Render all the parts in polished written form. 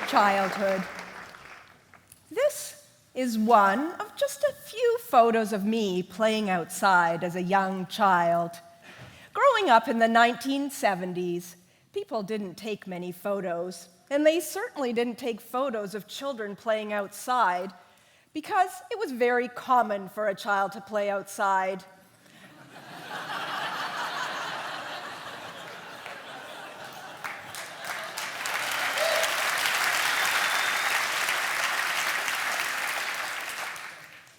Childhood. This is one of just a few photos of me playing outside as a young child. Growing up in the 1970s, people didn't take many photos, and they certainly didn't take photos of children playing outside because it was very common for a child to play outside.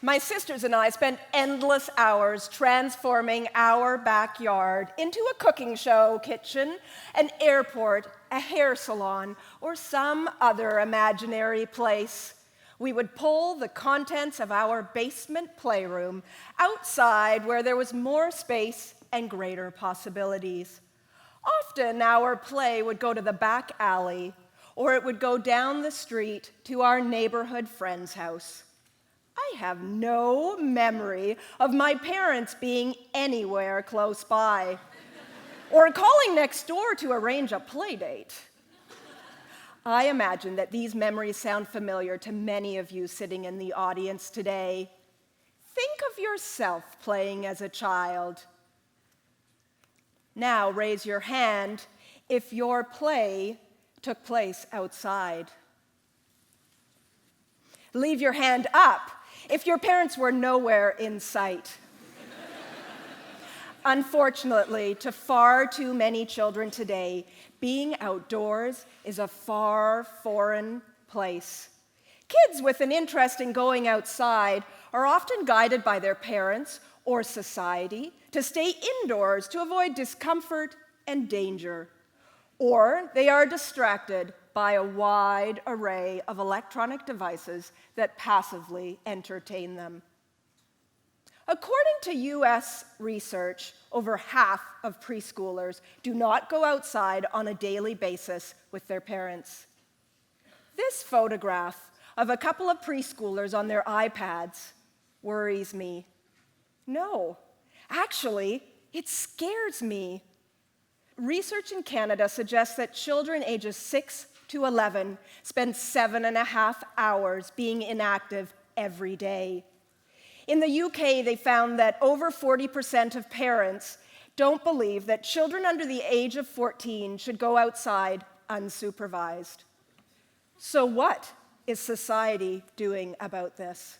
My sisters and I spent endless hours transforming our backyard into a cooking show kitchen, an airport, a hair salon, or some other imaginary place. We would pull the contents of our basement playroom outside where there was more space and greater possibilities. Often our play would go to the back alley, or it would go down the street to our neighborhood friend's house. I have no memory of my parents being anywhere close by, or calling next door to arrange a play date. I imagine that these memories sound familiar to many of you sitting in the audience today. Think of yourself playing as a child. Now raise your hand if your play took place outside. Leave your hand up if your parents were nowhere in sight. Unfortunately, to far too many children today, being outdoors is a far foreign place. Kids with an interest in going outside are often guided by their parents or society to stay indoors to avoid discomfort and danger. Or they are distracted by a wide array of electronic devices that passively entertain them. According to US research, over half of preschoolers do not go outside on a daily basis with their parents. This photograph of a couple of preschoolers on their iPads worries me. No, actually, it scares me. Research in Canada suggests that children ages 6 to 11 spend 7.5 hours being inactive every day. In the UK, they found that over 40% of parents don't believe that children under the age of 14 should go outside unsupervised. So what is society doing about this?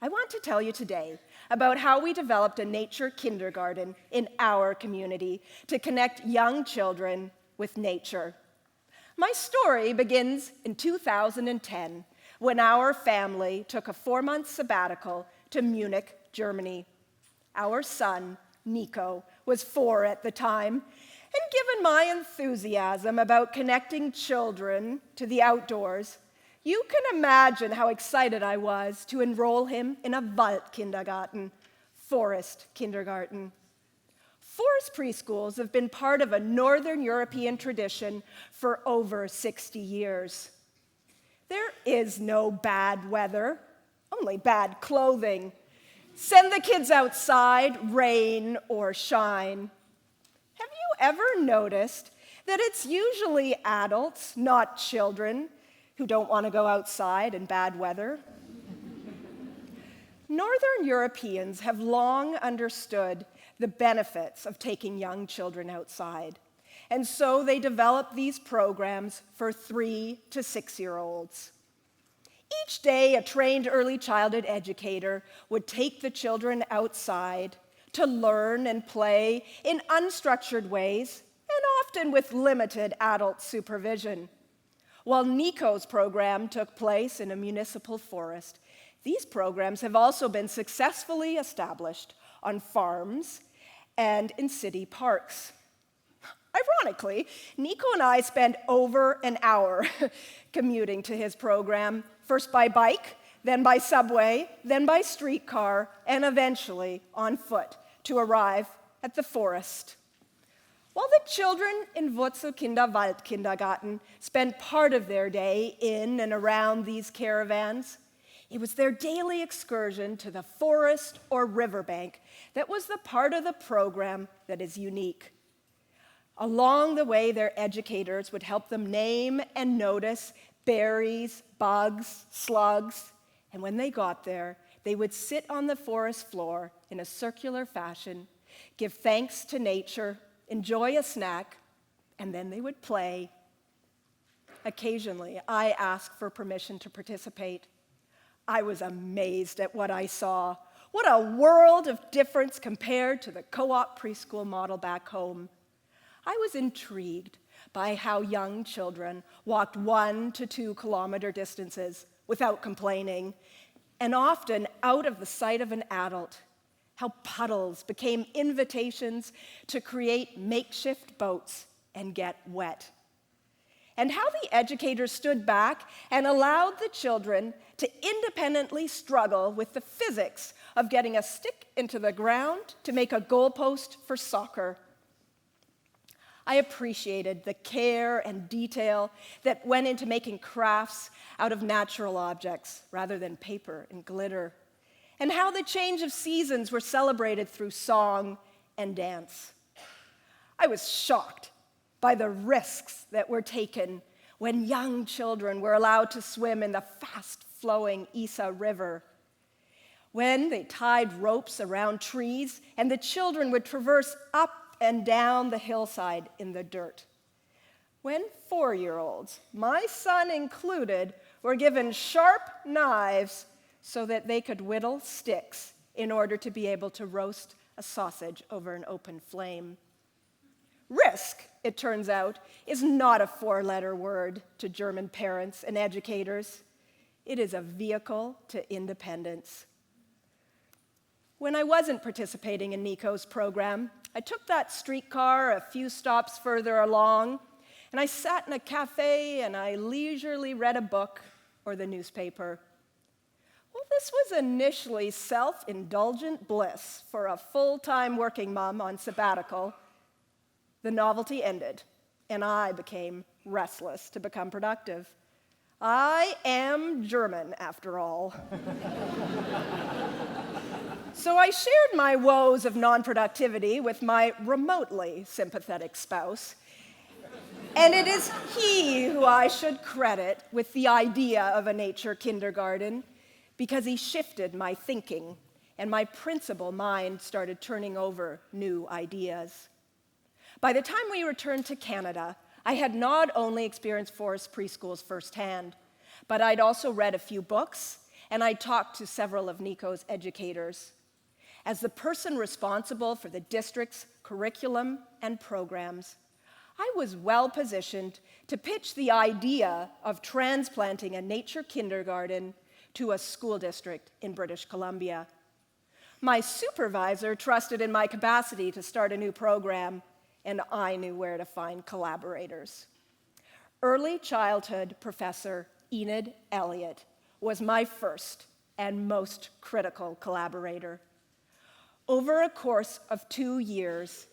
I want to tell you today about how we developed a nature kindergarten in our community to connect young children with nature. My story begins in 2010 when our family took a 4-month sabbatical to Munich, Germany. Our son, Nico, was 4 at the time, and given my enthusiasm about connecting children to the outdoors, you can imagine how excited I was to enroll him in a Waldkindergarten, forest kindergarten. Forest preschools have been part of a Northern European tradition for over 60 years. There is no bad weather, only bad clothing. Send the kids outside, rain or shine. Have you ever noticed that it's usually adults, not children, who don't want to go outside in bad weather? Northern Europeans have long understood the benefits of taking young children outside, and so they developed these programs for 3 to 6-year-olds. Each day, a trained early childhood educator would take the children outside to learn and play in unstructured ways, and often with limited adult supervision. While Nico's program took place in a municipal forest, these programs have also been successfully established on farms and in city parks. Ironically, Nico and I spent over an hour commuting to his program, first by bike, then by subway, then by streetcar, and eventually on foot to arrive at the forest. While the children in Wurzelkinder Waldkindergarten spent part of their day in and around these caravans, it was their daily excursion to the forest or riverbank that was the part of the program that is unique. Along the way, their educators would help them name and notice berries, bugs, slugs, and when they got there, they would sit on the forest floor in a circular fashion, give thanks to nature, enjoy a snack, and then they would play. Occasionally, I asked for permission to participate. I was amazed at what I saw. What a world of difference compared to the co-op preschool model back home. I was intrigued by how young children walked 1 to 2 kilometer distances without complaining, and often out of the sight of an adult. How puddles became invitations to create makeshift boats and get wet. And how the educators stood back and allowed the children to independently struggle with the physics of getting a stick into the ground to make a goalpost for soccer. I appreciated the care and detail that went into making crafts out of natural objects rather than paper and glitter, and how the change of seasons were celebrated through song and dance. I was shocked by the risks that were taken when young children were allowed to swim in the fast-flowing Isa River, when they tied ropes around trees and the children would traverse up and down the hillside in the dirt. When 4-year-olds, my son included, were given sharp knives so that they could whittle sticks in order to be able to roast a sausage over an open flame. Risk, it turns out, is not a 4-letter word to German parents and educators. It is a vehicle to independence. When I wasn't participating in Nico's program, I took that streetcar a few stops further along, and I sat in a cafe and I leisurely read a book or the newspaper. Well, this was initially self-indulgent bliss for a full-time working mom on sabbatical. The novelty ended, and I became restless to become productive. I am German, after all. So I shared my woes of non-productivity with my remotely sympathetic spouse, and it is he who I should credit with the idea of a nature kindergarten, because he shifted my thinking, and my principal mind started turning over new ideas. By the time we returned to Canada, I had not only experienced forest preschools firsthand, but I'd also read a few books, and I'd talked to several of Nico's educators. As the person responsible for the district's curriculum and programs, I was well positioned to pitch the idea of transplanting a nature kindergarten to a school district in British Columbia. My supervisor trusted in my capacity to start a new program, and I knew where to find collaborators. Early childhood professor Enid Elliott was my first and most critical collaborator. Over a course of 2 years,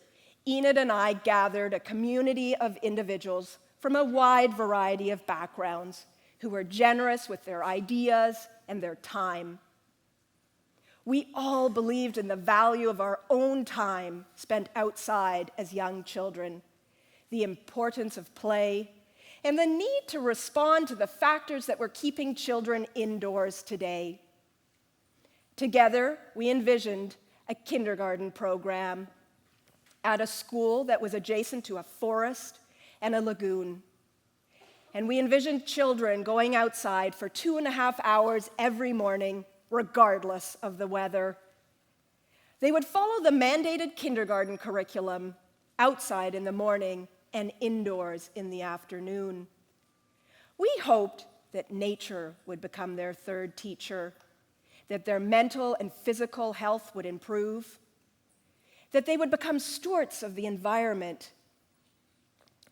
Enid and I gathered a community of individuals from a wide variety of backgrounds who were generous with their ideas and their time. We all believed in the value of our own time spent outside as young children, the importance of play, and the need to respond to the factors that were keeping children indoors today. Together, we envisioned a kindergarten program at a school that was adjacent to a forest and a lagoon. And we envisioned children going outside for 2.5 hours every morning, regardless of the weather. They would follow the mandated kindergarten curriculum, outside in the morning and indoors in the afternoon. We hoped that nature would become their third teacher, that their mental and physical health would improve, that they would become stewards of the environment,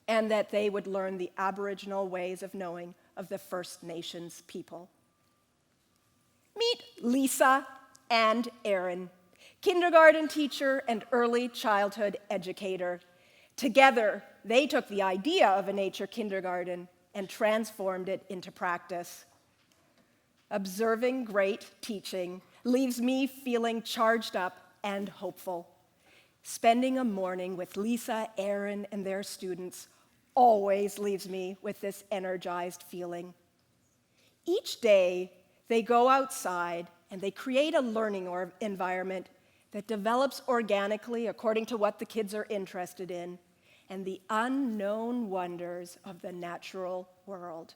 and that they would learn the Aboriginal ways of knowing of the First Nations people. Meet Lisa and Aaron, kindergarten teacher and early childhood educator, Together, they took the idea of a nature kindergarten and transformed it into practice. Observing great teaching leaves me feeling charged up and hopeful. Spending a morning with Lisa, Aaron, and their students always leaves me with this energized feeling. Each day, they go outside and they create a learning environment that develops organically according to what the kids are interested in and the unknown wonders of the natural world.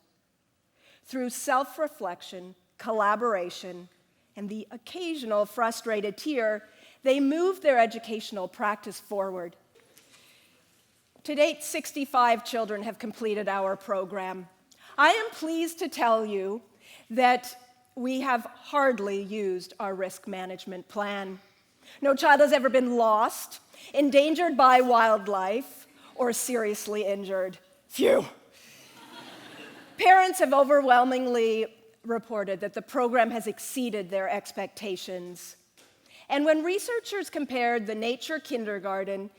Through self-reflection, collaboration, and the occasional frustrated tear, they move their educational practice forward. To date, 65 children have completed our program. I am pleased to tell you that we have hardly used our risk management plan. No child has ever been lost, endangered by wildlife, or seriously injured. Phew. Parents have overwhelmingly reported that the program has exceeded their expectations. And when researchers compared the nature kindergarten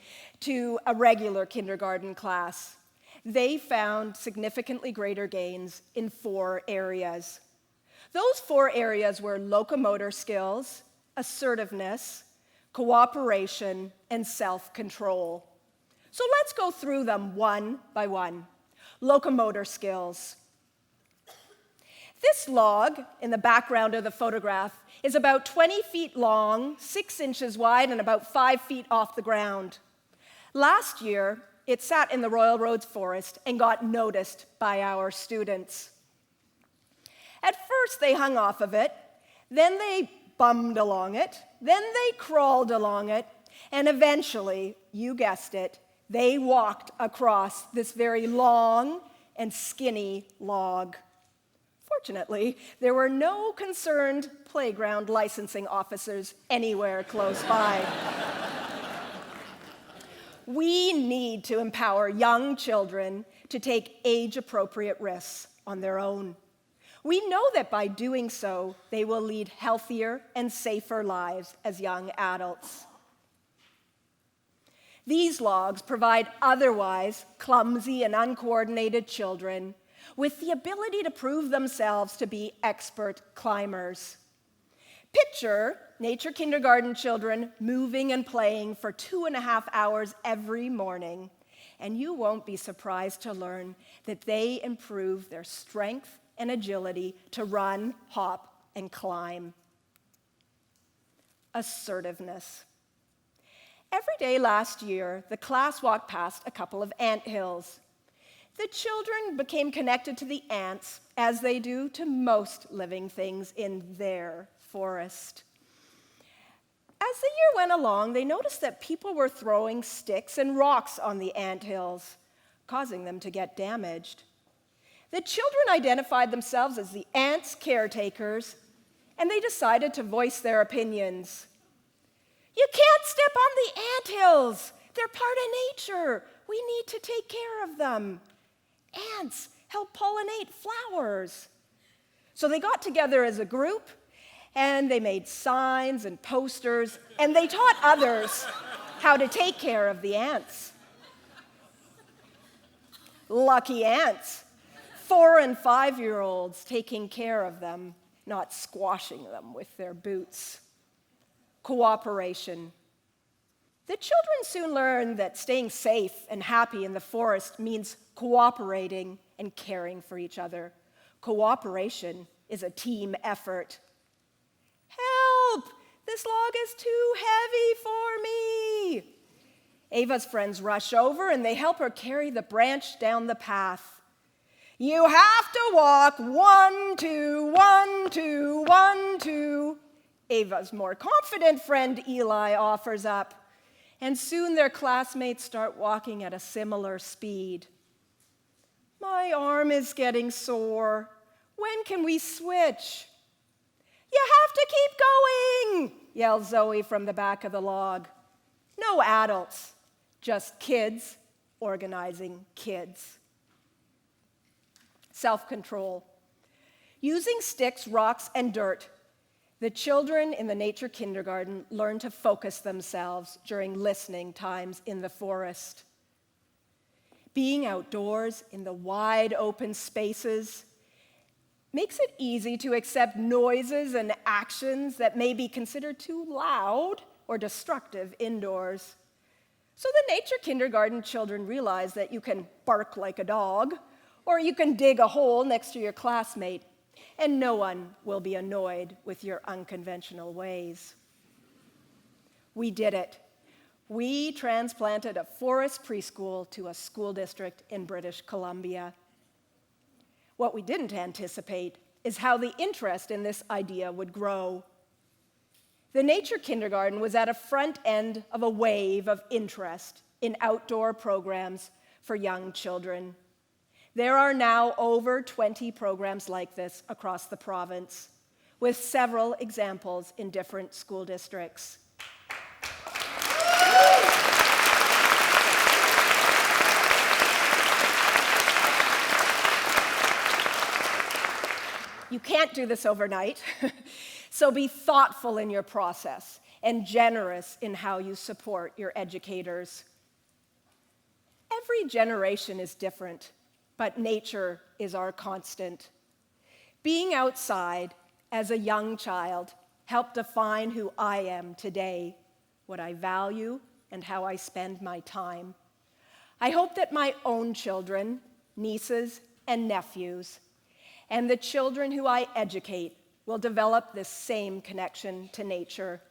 to a regular kindergarten class, they found significantly greater gains in 4 areas. Those 4 areas were locomotor skills, assertiveness, cooperation, and self-control. So let's go through them one by one. Locomotor skills. This log in the background of the photograph is about 20 feet long, 6 inches wide, and about 5 feet off the ground. Last year, it sat in the Royal Roads Forest and got noticed by our students. At first, they hung off of it, then they bummed along it, then they crawled along it, and eventually, you guessed it, they walked across this very long and skinny log. Fortunately, there were no concerned playground licensing officers anywhere close by. We need to empower young children to take age-appropriate risks on their own. We know that by doing so, they will lead healthier and safer lives as young adults. These logs provide otherwise clumsy and uncoordinated children with the ability to prove themselves to be expert climbers. Picture nature kindergarten children moving and playing for 2.5 hours every morning, and you won't be surprised to learn that they improve their strength and agility to run, hop, and climb. Assertiveness. Every day last year, the class walked past a couple of anthills. The children became connected to the ants, as they do to most living things in their forest. As the year went along, they noticed that people were throwing sticks and rocks on the anthills, causing them to get damaged. The children identified themselves as the ants' caretakers, and they decided to voice their opinions. You can't step on the anthills. They're part of nature. We need to take care of them. Ants help pollinate flowers. So they got together as a group, and they made signs and posters, and they taught others how to take care of the ants. Lucky ants. 4- and 5-year-olds taking care of them, not squashing them with their boots. Cooperation. The children soon learned that staying safe and happy in the forest means cooperating and caring for each other. Cooperation is a team effort. Help! This log is too heavy for me. Ava's friends rush over and they help her carry the branch down the path. You have to walk 1, 2, 1, 2, 1, 2. Ava's more confident friend Eli offers up, and soon their classmates start walking at a similar speed. My arm is getting sore. When can we switch? You have to keep going, yells Zoe from the back of the log. No adults, just kids organizing kids. Self-control. Using sticks, rocks, and dirt, the children in the nature kindergarten learn to focus themselves during listening times in the forest. Being outdoors in the wide open spaces makes it easy to accept noises and actions that may be considered too loud or destructive indoors. So the nature kindergarten children realize that you can bark like a dog, or you can dig a hole next to your classmate, and no one will be annoyed with your unconventional ways. We did it. We transplanted a forest preschool to a school district in British Columbia. What we didn't anticipate is how the interest in this idea would grow. The nature kindergarten was at a front end of a wave of interest in outdoor programs for young children. There are now over 20 programs like this across the province, with several examples in different school districts. You can't do this overnight, so be thoughtful in your process and generous in how you support your educators. Every generation is different, but nature is our constant. Being outside as a young child helped define who I am today, what I value, and how I spend my time. I hope that my own children, nieces, and nephews, and the children who I educate will develop this same connection to nature.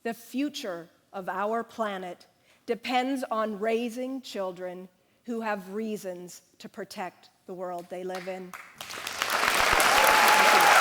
The future of our planet depends on raising children who have reasons to protect the world they live in. Thank you.